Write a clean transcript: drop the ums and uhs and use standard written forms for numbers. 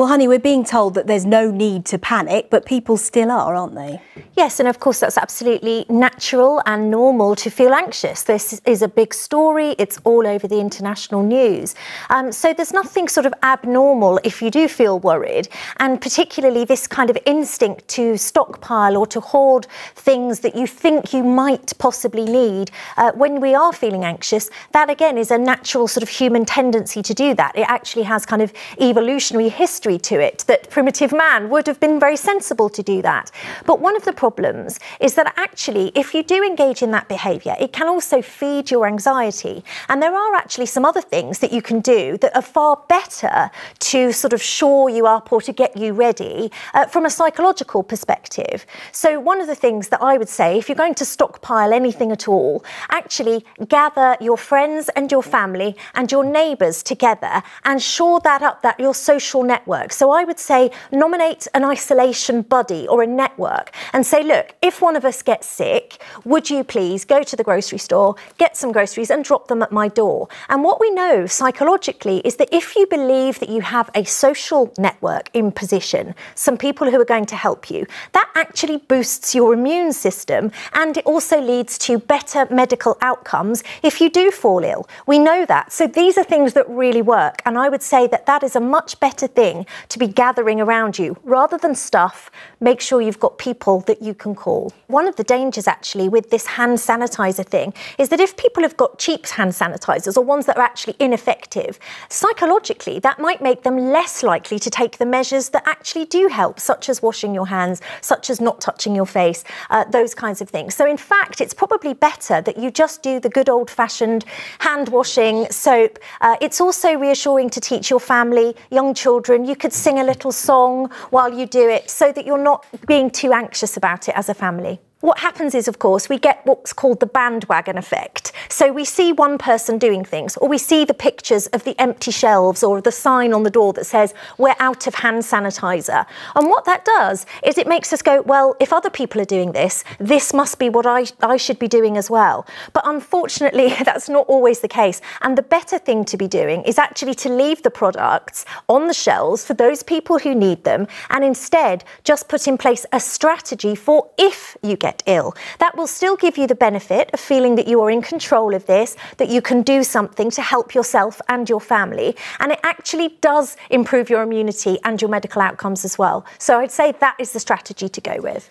Well, honey, we're being told that there's no need to panic, but people still are, aren't they? Yes, and of course that's absolutely natural and normal to feel anxious. This is a big story, it's all over the international news. So there's nothing sort of abnormal if you do feel worried, and particularly this kind of instinct to stockpile or to hoard things that you think you might possibly need when we are feeling anxious. That again is a natural sort of human tendency to do that. It actually has kind of evolutionary history to it, that primitive man would have been very sensible to do that. But one of the problems is that actually if you do engage in that behaviour, it can also feed your anxiety. And there are actually some other things that you can do that are far better to sort of shore you up or to get you ready from a psychological perspective. So one of the things that I would say, if you're going to stockpile anything at all, actually gather your friends and your family and your neighbours together and shore that up, that your social network. So I would say nominate an isolation buddy or a network and say, look, if one of us gets sick, would you please go to the grocery store, get some groceries and drop them at my door? And what we know psychologically is that if you believe that you have a social network in position, some people who are going to help you, that actually boosts your immune system, and it also leads to better medical outcomes if you do fall ill. We know that. So these are things that really work, and I would say that that is a much better thing to be gathering around you. Rather than stuff, make sure you've got people that you can call. One of the dangers actually with this hand sanitizer thing is that if people have got cheap hand sanitizers or ones that are actually ineffective, psychologically that might make them less likely to take the measures that actually do help, such as washing your hands, such as not touching your face, those kinds of things. So in fact, it's probably better that you just do the good old-fashioned hand washing, soap. It's also reassuring to teach your family, young children, you could sing a little song while you do it so that you're not being too anxious about it as a family. What happens is, of course, we get what's called the bandwagon effect. So we see one person doing things, or we see the pictures of the empty shelves or the sign on the door that says, we're out of hand sanitizer. And what that does is it makes us go, well, if other people are doing this, this must be what I should be doing as well. But unfortunately, that's not always the case. And the better thing to be doing is actually to leave the products on the shelves for those people who need them, and instead just put in place a strategy for if you get ill. That will still give you the benefit of feeling that you are in control of this, that you can do something to help yourself and your family, and it actually does improve your immunity and your medical outcomes as well. So I'd say that is the strategy to go with.